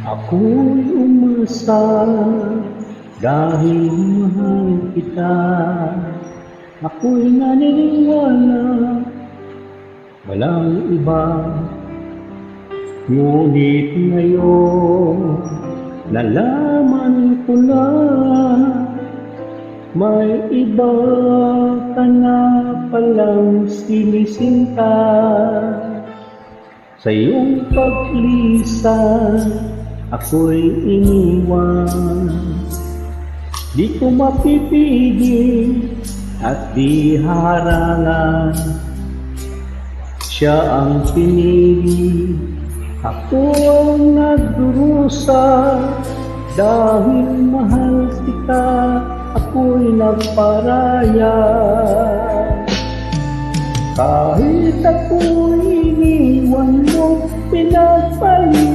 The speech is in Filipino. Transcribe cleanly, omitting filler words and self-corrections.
Ako'y umasa dahil mahal kita. Ako'y naniniwala walang iba. Ngunit ngayon nalaman ko na may iba ka na palang sinisinta. Sa iyong paglisan ako'y iniwan. Di ko mapipigil at di harangan. Siya ang pinili, ako ang nagdurusa. Dahil mahal kita, ako'y nagparaya. Kahit ako'y iniwan mo, pinagpalit